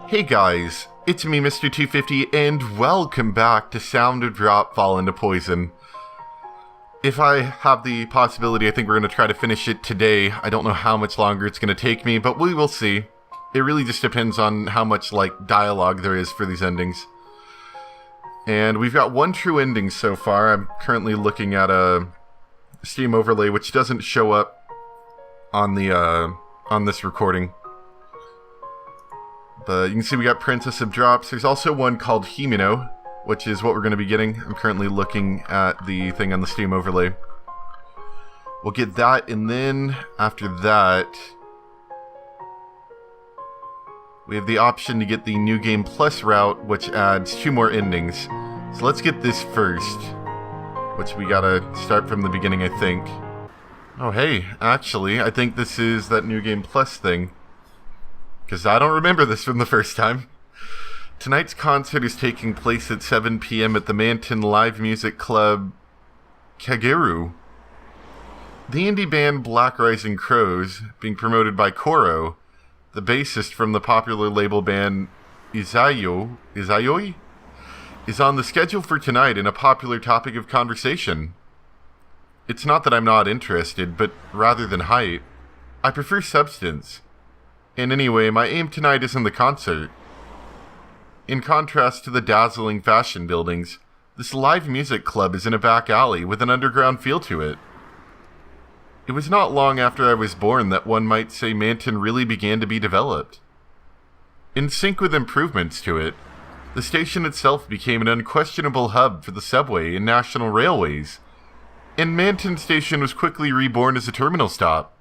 Hey guys, it's me Mr. 250 and welcome back to Sound of Drop Fall into Poison. If I have the possibility, I think we're going to try to finish it today. I don't know how much longer it's going to take me, but we will see. It really just depends on how much dialogue there is for these endings. And we've got one true ending so far. I'm currently looking at a Steam overlay which doesn't show up on the on this recording. But you can see we got Princess of Drops. There's also one called Himino, which is what we're going to be getting. I'm currently looking at the thing on the Steam overlay. We'll get that, and then after that, we have the option to get the New Game Plus route, which adds 2 more endings. So let's get this first, which we gotta start from the beginning, I think. Oh hey, actually, I think this is that New Game Plus thing, because I don't remember this from the first time. Tonight's concert is taking place at 7 p.m. at the Manton Live Music Club Kageru. The indie band Black Rising Crows, being promoted by Koro, the bassist from the popular label band Izayoi, is on the schedule for tonight and a popular topic of conversation. It's not that I'm not interested, but rather than height, I prefer substance. And anyway, my aim tonight isn't the concert. In contrast to the dazzling fashion buildings, this live music club is in a back alley with an underground feel to it. It was not long after I was born that one might say Manton really began to be developed. In sync with improvements to it, the station itself became an unquestionable hub for the subway and national railways, and Manton Station was quickly reborn as a terminal stop.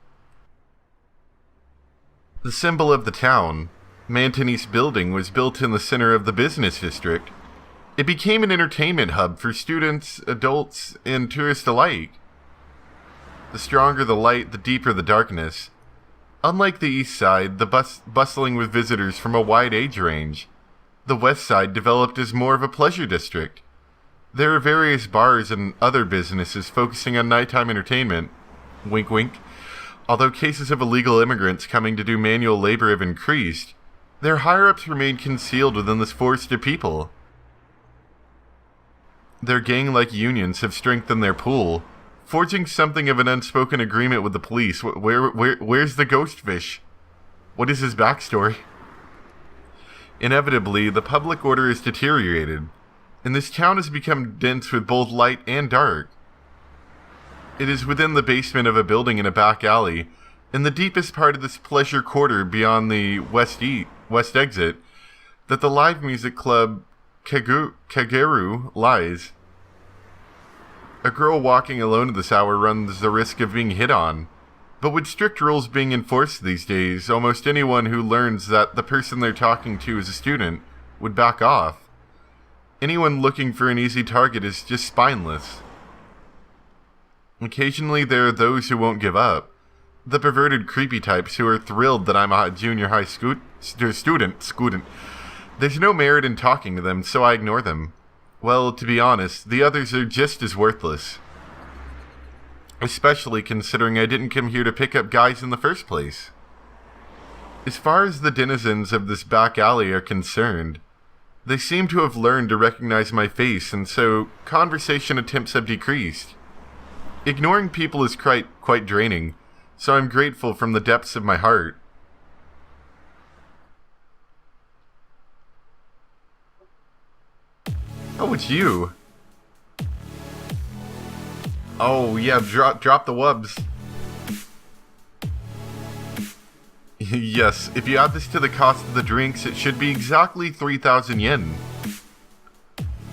The symbol of the town, Manton East Building, was built in the center of the business district. It became an entertainment hub for students, adults, and tourists alike. The stronger the light, the deeper the darkness. Unlike the east side, bustling with visitors from a wide age range, the west side developed as more of a pleasure district. There are various bars and other businesses focusing on nighttime entertainment. Wink wink. Although cases of illegal immigrants coming to do manual labor have increased, their higher-ups remain concealed within this forest of people. Their gang-like unions have strengthened their pool, forging something of an unspoken agreement with the police. Where's the ghost fish? What is his backstory? Inevitably, the public order is deteriorated, and this town has become dense with both light and dark. It is within the basement of a building in a back alley, in the deepest part of this pleasure quarter beyond the west exit, that the live music club Kageru lies. A girl walking alone at this hour runs the risk of being hit on, but with strict rules being enforced these days, almost anyone who learns that the person they're talking to is a student would back off. Anyone looking for an easy target is just spineless. Occasionally there are those who won't give up. The perverted creepy types who are thrilled that I'm a junior high student. There's no merit in talking to them, so I ignore them. Well, to be honest, the others are just as worthless. Especially considering I didn't come here to pick up guys in the first place. As far as the denizens of this back alley are concerned, they seem to have learned to recognize my face, and so conversation attempts have decreased. Ignoring people is quite draining, so I'm grateful from the depths of my heart. Oh, it's you. Oh, yeah, drop the wubs. Yes, if you add this to the cost of the drinks, it should be exactly 3,000 yen.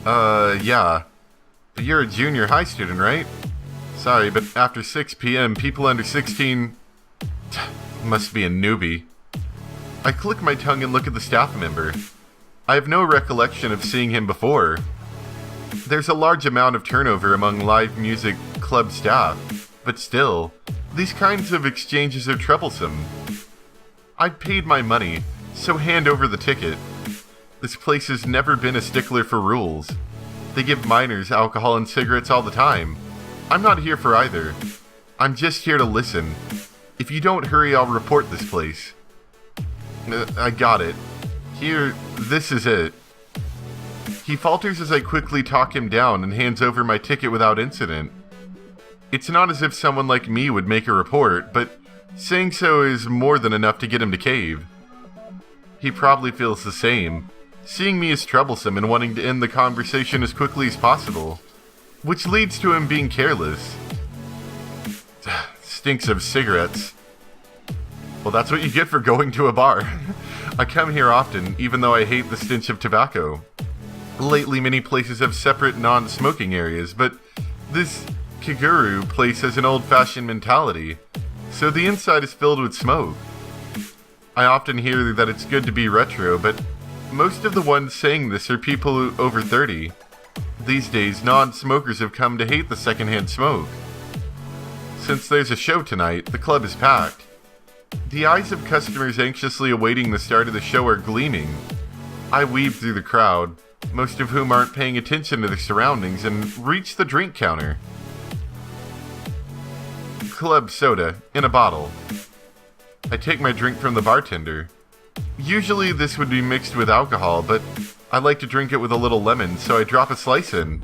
Yeah. But you're a junior high student, right? Sorry, but after 6 p.m., people under 16... must be a newbie. I click my tongue and look at the staff member. I have no recollection of seeing him before. There's a large amount of turnover among live music club staff, but still, these kinds of exchanges are troublesome. I've paid my money, so hand over the ticket. This place has never been a stickler for rules. They give minors alcohol and cigarettes all the time. I'm not here for either. I'm just here to listen. If you don't hurry, I'll report this place. I got it. Here, this is it. He falters as I quickly talk him down and hands over my ticket without incident. It's not as if someone like me would make a report, but saying so is more than enough to get him to cave. He probably feels the same, seeing me as troublesome and wanting to end the conversation as quickly as possible, which leads to him being careless. Stinks of cigarettes. Well, that's what you get for going to a bar. I come here often, even though I hate the stench of tobacco. Lately, many places have separate non-smoking areas, but this Kaguru place has an old-fashioned mentality, so the inside is filled with smoke. I often hear that it's good to be retro, but most of the ones saying this are people over 30. These days, non-smokers have come to hate the secondhand smoke. Since there's a show tonight, the club is packed. The eyes of customers anxiously awaiting the start of the show are gleaming. I weave through the crowd, most of whom aren't paying attention to their surroundings, and reach the drink counter. Club soda, in a bottle. I take my drink from the bartender. Usually this would be mixed with alcohol, but I like to drink it with a little lemon, so I drop a slice in.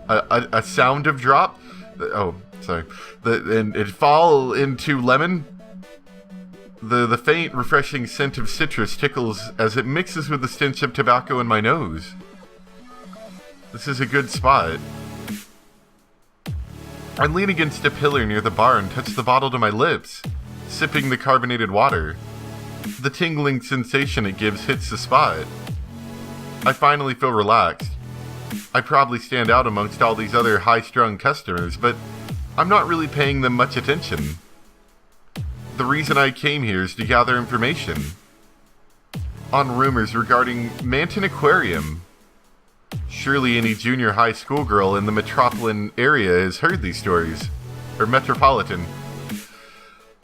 A sound of drop? Oh, sorry. And it fall into lemon? The faint, refreshing scent of citrus tickles as it mixes with the stench of tobacco in my nose. This is a good spot. I lean against a pillar near the bar and touch the bottle to my lips, sipping the carbonated water. The tingling sensation it gives hits the spot. I finally feel relaxed. I probably stand out amongst all these other high-strung customers, but I'm not really paying them much attention. The reason I came here is to gather information on rumors regarding Manton Aquarium. Surely any junior high school girl in the metropolitan area has heard these stories. Or metropolitan.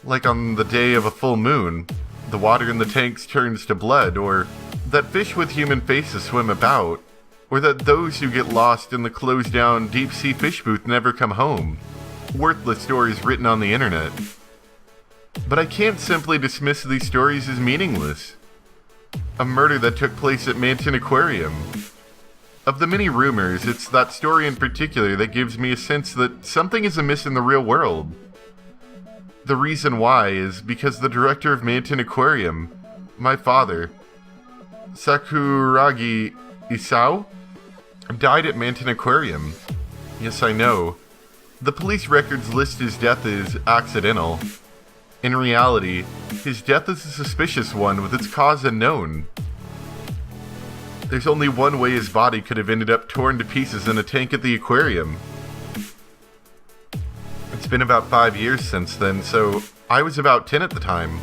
Like on the day of a full moon, the water in the tanks turns to blood, or that fish with human faces swim about, or that those who get lost in the closed-down deep-sea fish booth never come home. Worthless stories written on the internet. But I can't simply dismiss these stories as meaningless. A murder that took place at Manton Aquarium. Of the many rumors, it's that story in particular that gives me a sense that something is amiss in the real world. The reason why is because the director of Manton Aquarium, my father, Sakuragi Isao, died at Manton Aquarium. Yes, I know. The police records list his death as accidental. In reality, his death is a suspicious one with its cause unknown. There's only one way his body could have ended up torn to pieces in a tank at the aquarium. It's been about 5 years since then, so I was about 10 at the time.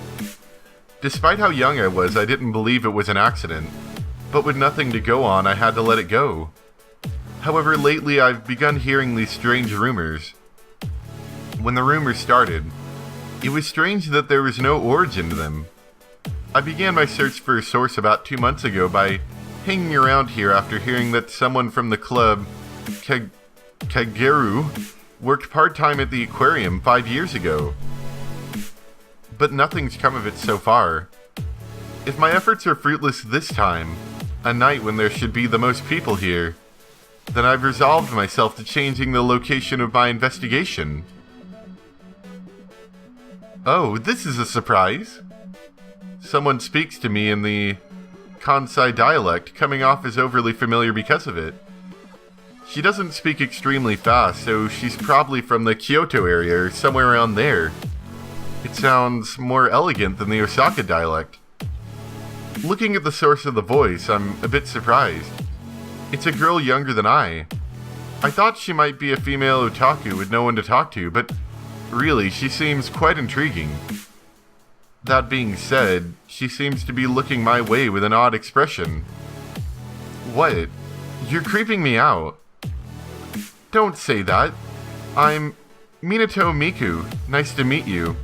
Despite how young I was, I didn't believe it was an accident, but with nothing to go on, I had to let it go. However, lately I've begun hearing these strange rumors. When the rumors started, it was strange that there was no origin to them. I began my search for a source about 2 months ago by hanging around here after hearing that someone from the club, Kageru, worked part-time at the aquarium 5 years ago. But nothing's come of it so far. If my efforts are fruitless this time, a night when there should be the most people here, then I've resolved myself to changing the location of my investigation. Oh, this is a surprise. Someone speaks to me in the Kansai dialect, coming off as overly familiar because of it. She doesn't speak extremely fast, so she's probably from the Kyoto area or somewhere around there. It sounds more elegant than the Osaka dialect. Looking at the source of the voice, I'm a bit surprised. It's a girl younger than I. I thought she might be a female otaku with no one to talk to, but really, she seems quite intriguing. That being said, she seems to be looking my way with an odd expression. What? You're creeping me out. Don't say that. I'm Minato Miku. Nice to meet you.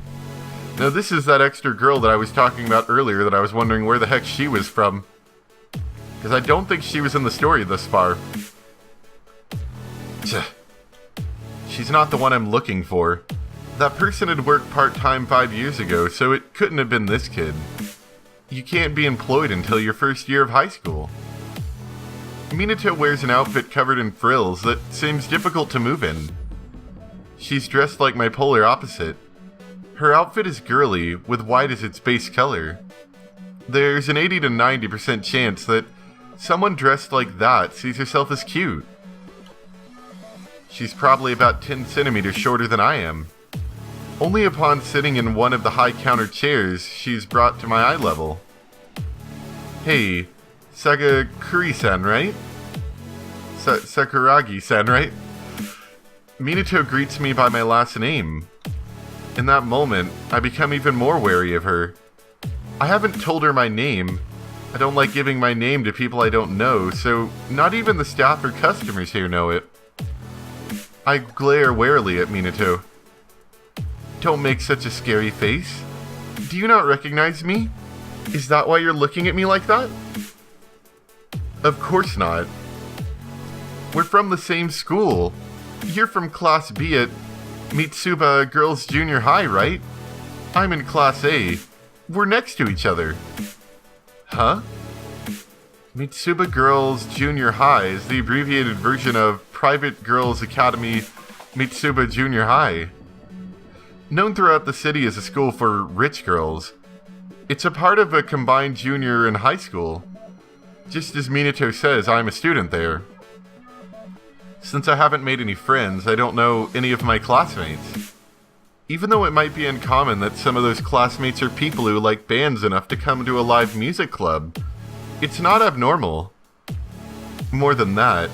Now this is that extra girl that I was talking about earlier that I was wondering where the heck she was from. Because I don't think she was in the story thus far. She's not the one I'm looking for. That person had worked part-time 5 years ago, so it couldn't have been this kid. You can't be employed until your first year of high school. Minato wears an outfit covered in frills that seems difficult to move in. She's dressed like my polar opposite. Her outfit is girly, with white as its base color. There's an 80 to 90% chance that someone dressed like that sees herself as cute. She's probably about 10 centimeters shorter than I am. Only upon sitting in one of the high counter chairs, she's brought to my eye level. Hey, Sagakuri-san, right? Sakuragi-san, right? Minato greets me by my last name. In that moment, I become even more wary of her. I haven't told her my name. I don't like giving my name to people I don't know, so not even the staff or customers here know it. I glare warily at Minato. Don't make such a scary face. Do you not recognize me? Is that why you're looking at me like that? Of course not. We're from the same school. You're from Class B at Mitsuba Girls Junior High, right? I'm in Class A. We're next to each other. Huh? Mitsuba Girls Junior High is the abbreviated version of Private Girls Academy Mitsuba Junior High. Known throughout the city as a school for rich girls, it's a part of a combined junior and high school. Just as Minato says, I'm a student there. Since I haven't made any friends, I don't know any of my classmates. Even though it might be uncommon that some of those classmates are people who like bands enough to come to a live music club, it's not abnormal. More than that,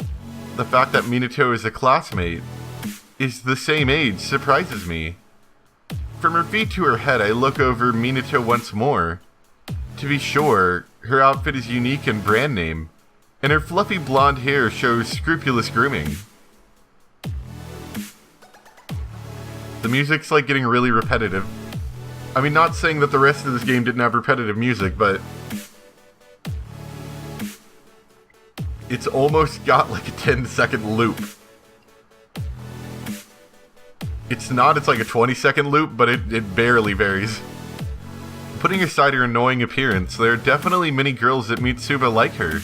the fact that Minato is a classmate, is the same age, surprises me. From her feet to her head, I look over Minato once more. To be sure, her outfit is unique and brand name, and her fluffy blonde hair shows scrupulous grooming. The music's like getting really repetitive. I mean, not saying that the rest of this game didn't have repetitive music, but it's almost got like a 10-second loop. It's not, it's like a 20-second loop, but it barely varies. Putting aside her annoying appearance, there are definitely many girls at Mitsuba like her.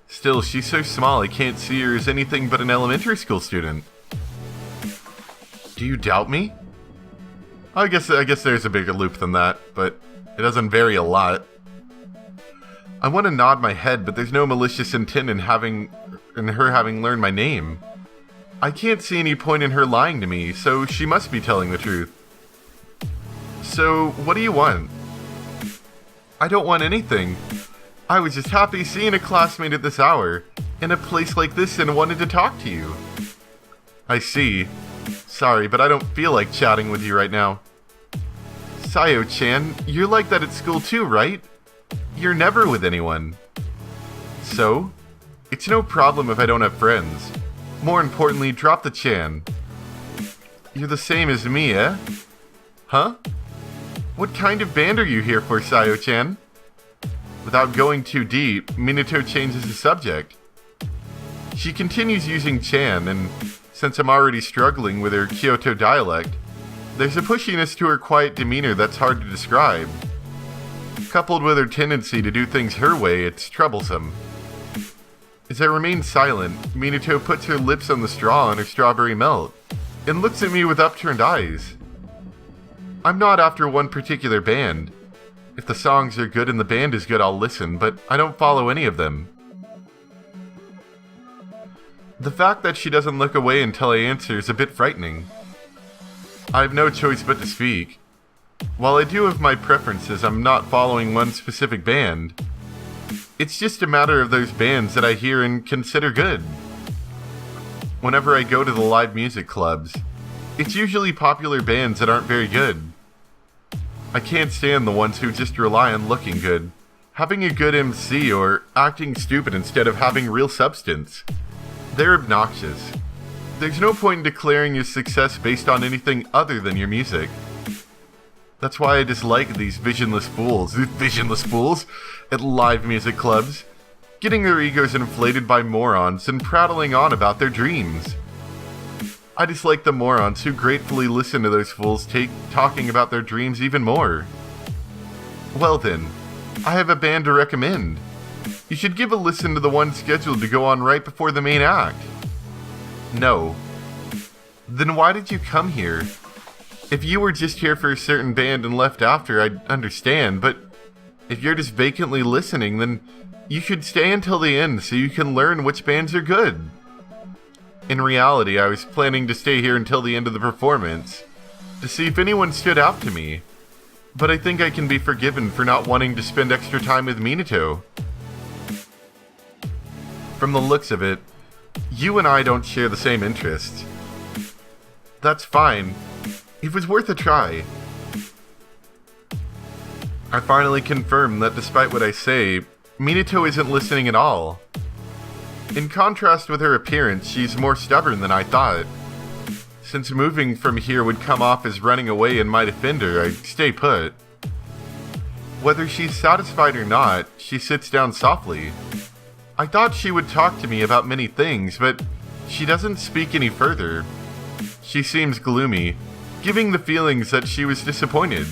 Still, she's so small I can't see her as anything but an elementary school student. Do you doubt me? I guess there's a bigger loop than that, but it doesn't vary a lot. I want to nod my head, but there's no malicious intent in her having learned my name. I can't see any point in her lying to me, so she must be telling the truth. So, what do you want? I don't want anything. I was just happy seeing a classmate at this hour, in a place like this, and wanted to talk to you. I see. Sorry, but I don't feel like chatting with you right now. Sayo-chan, you're like that at school too, right? You're never with anyone. So? It's no problem if I don't have friends. More importantly, drop the chan. You're the same as me, eh? Huh? What kind of band are you here for, Sayo-chan? Without going too deep, Minato changes the subject. She continues using chan, and since I'm already struggling with her Kyoto dialect, there's a pushiness to her quiet demeanor that's hard to describe. Coupled with her tendency to do things her way, it's troublesome. As I remain silent, Minato puts her lips on the straw on her strawberry melt, and looks at me with upturned eyes. I'm not after one particular band. If the songs are good and the band is good, I'll listen, but I don't follow any of them. The fact that she doesn't look away until I answer is a bit frightening. I have no choice but to speak. While I do have my preferences, I'm not following one specific band. It's just a matter of those bands that I hear and consider good. Whenever I go to the live music clubs, it's usually popular bands that aren't very good. I can't stand the ones who just rely on looking good, having a good MC, or acting stupid instead of having real substance. They're obnoxious. There's no point in declaring your success based on anything other than your music. That's why I dislike these visionless fools at live music clubs, getting their egos inflated by morons and prattling on about their dreams. I dislike the morons who gratefully listen to those fools talking about their dreams even more. Well then, I have a band to recommend. You should give a listen to the one scheduled to go on right before the main act. No. Then why did you come here? If you were just here for a certain band and left after, I'd understand, but if you're just vacantly listening, then you should stay until the end so you can learn which bands are good. In reality, I was planning to stay here until the end of the performance, to see if anyone stood out to me, but I think I can be forgiven for not wanting to spend extra time with Minato. From the looks of it, you and I don't share the same interests. That's fine. It was worth a try. I finally confirmed that despite what I say, Minato isn't listening at all. In contrast with her appearance, she's more stubborn than I thought. Since moving from here would come off as running away and might offend her, I stay put. Whether she's satisfied or not, she sits down softly. I thought she would talk to me about many things, but she doesn't speak any further. She seems gloomy, giving the feelings that she was disappointed.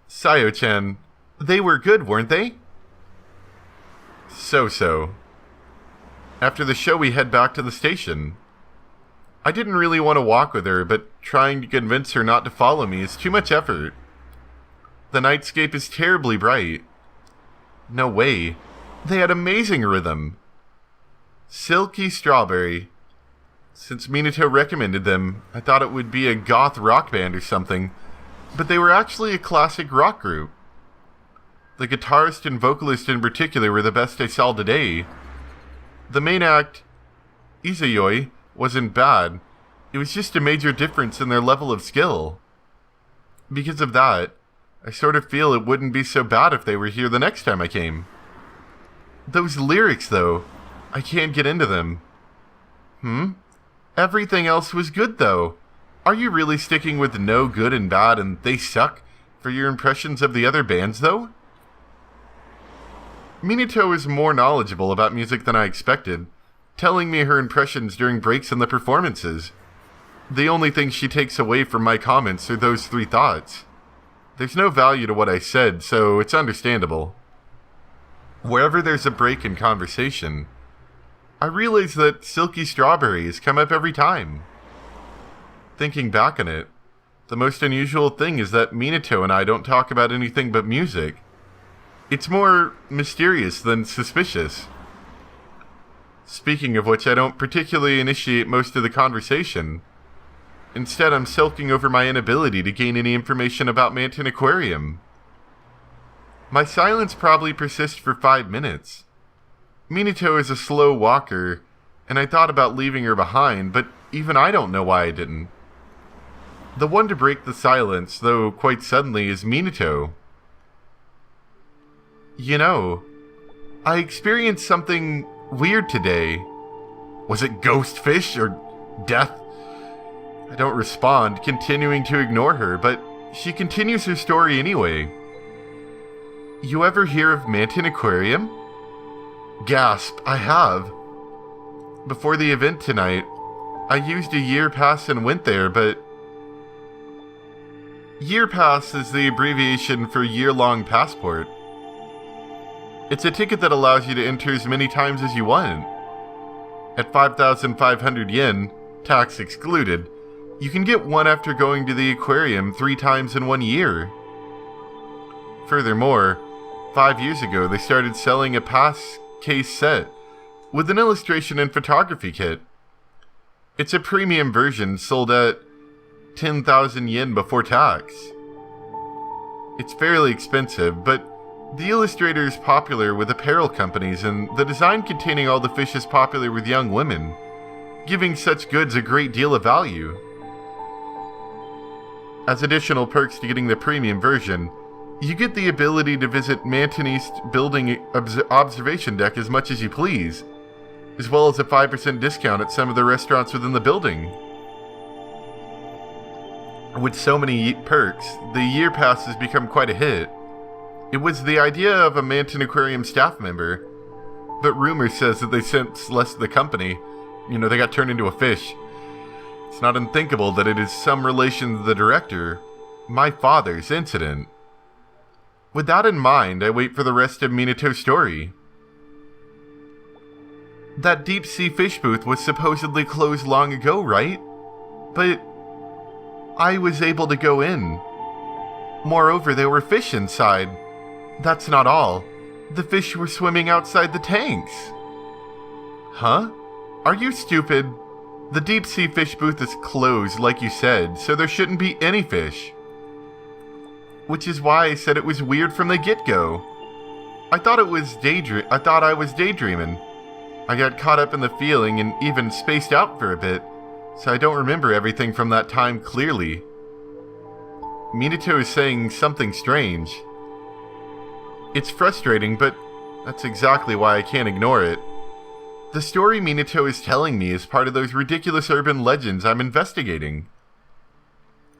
Sayo-chan, they were good, weren't they? So-so. After the show, we head back to the station. I didn't really want to walk with her, but trying to convince her not to follow me is too much effort. The nightscape is terribly bright. No way. They had amazing rhythm. Silky Strawberry. Since Minato recommended them, I thought it would be a goth rock band or something, but they were actually a classic rock group. The guitarist and vocalist in particular were the best I saw today. The main act, Izayoi, wasn't bad. It was just a major difference in their level of skill. Because of that, I sort of feel it wouldn't be so bad if they were here the next time I came. Those lyrics, though, I can't get into them. Everything else was good, though. Are you really sticking with no good and bad and they suck for your impressions of the other bands, though? Minato is more knowledgeable about music than I expected, telling me her impressions during breaks in the performances. The only thing she takes away from my comments are those three thoughts. There's no value to what I said, so it's understandable. Wherever there's a break in conversation, I realize that Silky Strawberries come up every time. Thinking back on it, the most unusual thing is that Minato and I don't talk about anything but music. It's more mysterious than suspicious. Speaking of which, I don't particularly initiate most of the conversation. Instead, I'm sulking over my inability to gain any information about Manton Aquarium. My silence probably persists for 5 minutes. Minato is a slow walker, and I thought about leaving her behind, but even I don't know why I didn't. The one to break the silence, though quite suddenly, is Minato. You know, I experienced something weird today. Was it ghost fish or death? I don't respond, continuing to ignore her, but she continues her story anyway. You ever hear of Manton Aquarium? Gasp, I have. Before the event tonight, I used a year pass and went there, but... Year pass is the abbreviation for year-long passport. It's a ticket that allows you to enter as many times as you want. At 5,500 yen, tax excluded, you can get one after going to the aquarium 3 times in 1 year. Furthermore, 5 years ago they started selling a pass case set with an illustration and photography kit. It's a premium version sold at 10,000 yen before tax. It's fairly expensive, but the illustrator is popular with apparel companies, and the design containing all the fish is popular with young women, giving such goods a great deal of value. As additional perks to getting the premium version, you get the ability to visit Manton East Building Observation Deck as much as you please, as well as a 5% discount at some of the restaurants within the building. With so many perks, the year pass has become quite a hit. It was the idea of a Manton Aquarium staff member, but rumor says that they since left the company. They got turned into a fish. It's not unthinkable that it is some relation to the director, my father's incident. With that in mind, I wait for the rest of Minato's story. That deep-sea fish booth was supposedly closed long ago, right? But I was able to go in. Moreover, there were fish inside. That's not all. The fish were swimming outside the tanks. Huh? Are you stupid? The deep-sea fish booth is closed, like you said, so there shouldn't be any fish. Which is why I said it was weird from the get-go. I thought I was daydreaming. I got caught up in the feeling and even spaced out for a bit, so I don't remember everything from that time clearly. Minato is saying something strange. It's frustrating, but that's exactly why I can't ignore it. The story Minato is telling me is part of those ridiculous urban legends I'm investigating.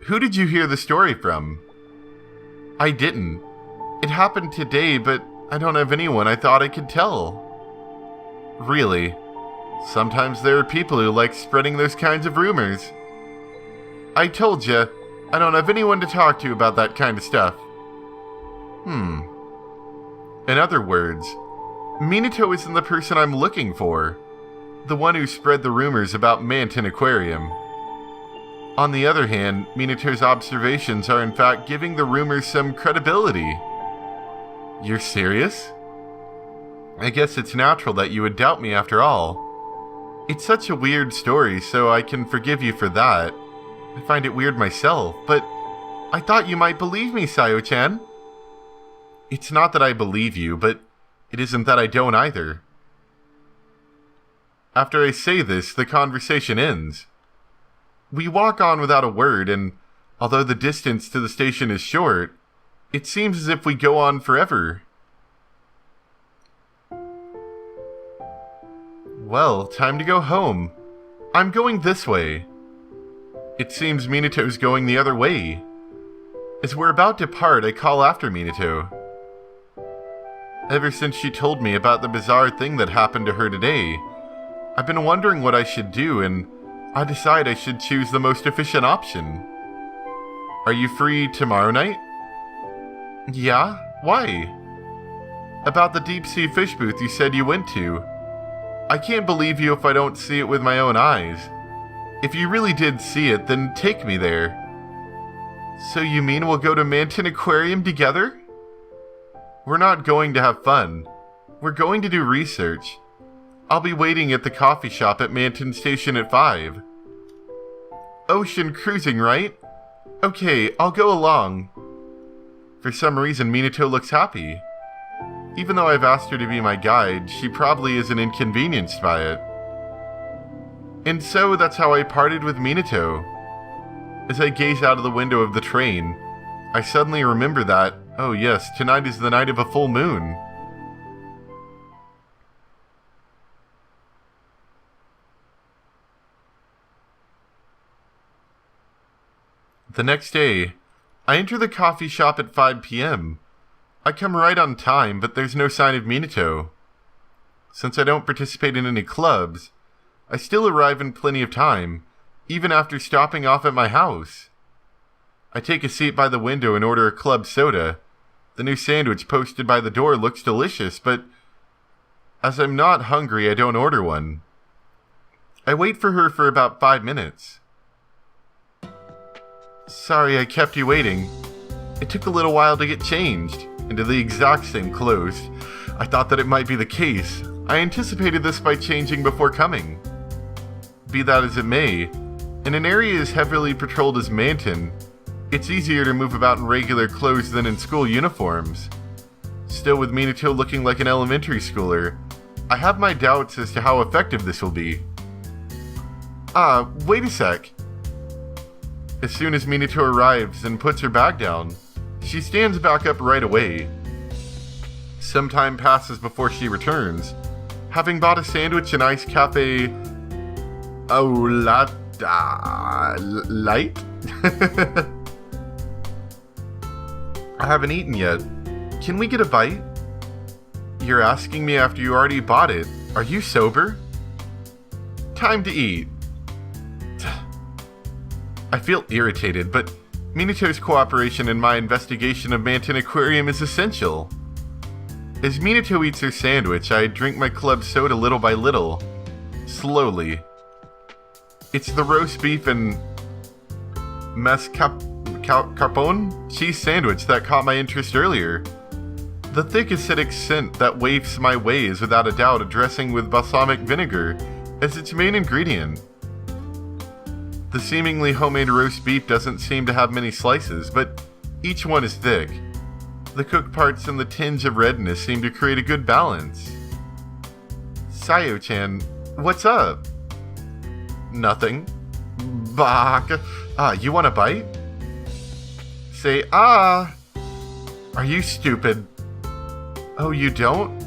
Who did you hear the story from? I didn't. It happened today, but I don't have anyone I thought I could tell. Really? Sometimes there are people who like spreading those kinds of rumors. I told ya, I don't have anyone to talk to about that kind of stuff. In other words, Minato isn't the person I'm looking for. The one who spread the rumors about Manton Aquarium. On the other hand, Minato's observations are in fact giving the rumors some credibility. You're serious? I guess it's natural that you would doubt me after all. It's such a weird story, so I can forgive you for that. I find it weird myself, but I thought you might believe me, Sayo-chan. It's not that I believe you, but it isn't that I don't either. After I say this, the conversation ends. We walk on without a word, and although the distance to the station is short, it seems as if we go on forever. Well, time to go home. I'm going this way. It seems Minato's going the other way. As we're about to part, I call after Minato. Ever since she told me about the bizarre thing that happened to her today, I've been wondering what I should do, and I decide I should choose the most efficient option. Are you free tomorrow night? Yeah? Why? About the deep-sea fish booth you said you went to. I can't believe you if I don't see it with my own eyes. If you really did see it, then take me there. So you mean we'll go to Manton Aquarium together? We're not going to have fun. We're going to do research. I'll be waiting at the coffee shop at Manton Station at 5. Ocean cruising, right? Okay, I'll go along. For some reason, Minato looks happy. Even though I've asked her to be my guide, she probably isn't inconvenienced by it. And so that's how I parted with Minato. As I gaze out of the window of the train, I suddenly remember that, oh yes, tonight is the night of a full moon. The next day, I enter the coffee shop at 5 p.m. I come right on time, but there's no sign of Minato. Since I don't participate in any clubs, I still arrive in plenty of time, even after stopping off at my house. I take a seat by the window and order a club soda. The new sandwich posted by the door looks delicious, but as I'm not hungry, I don't order one. I wait for her for about 5 minutes. Sorry I kept you waiting. It took a little while to get changed into the exact same clothes. I thought that it might be the case. I anticipated this by changing before coming. Be that as it may, in an area as heavily patrolled as Manton, it's easier to move about in regular clothes than in school uniforms. Still, with Minato looking like an elementary schooler, I have my doubts as to how effective this will be. Wait a sec. As soon as Minato arrives and puts her bag down, she stands back up right away. Some time passes before she returns, having bought a sandwich and iced cafe... light? I haven't eaten yet. Can we get a bite? You're asking me after you already bought it. Are you sober? Time to eat. I feel irritated, but Minato's cooperation in my investigation of Manton Aquarium is essential. As Minato eats her sandwich, I drink my club soda little by little, slowly. It's the roast beef and mascarpone cheese sandwich that caught my interest earlier. The thick acidic scent that wafts my way is without a doubt a dressing with balsamic vinegar as its main ingredient. The seemingly homemade roast beef doesn't seem to have many slices, but each one is thick. The cooked parts and the tinge of redness seem to create a good balance. Sayo-chan, what's up? Nothing. Baka. You want a bite? Say, Are you stupid? Oh, you don't?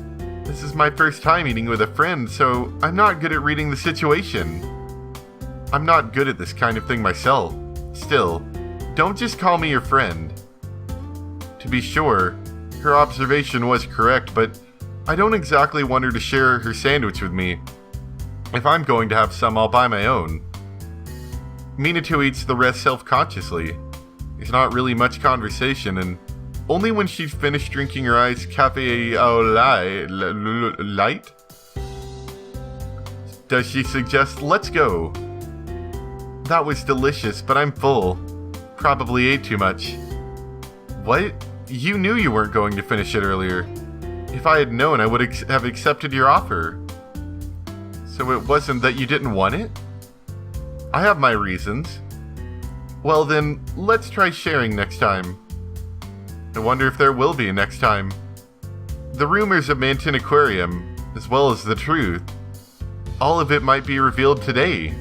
This is my first time eating with a friend, so I'm not good at reading the situation. I'm not good at this kind of thing myself. Still, don't just call me your friend. To be sure, her observation was correct, but I don't exactly want her to share her sandwich with me. If I'm going to have some, I'll buy my own. Minato eats the rest self-consciously. There's not really much conversation, and only when she's finished drinking her iced cafe au lait light does she suggest, let's go. That was delicious, but I'm full. Probably ate too much. What? You knew you weren't going to finish it earlier. If I had known, I would have accepted your offer. So it wasn't that you didn't want it? I have my reasons. Well then, let's try sharing next time. I wonder if there will be a next time. The rumors of Manton Aquarium, as well as the truth, all of it might be revealed today.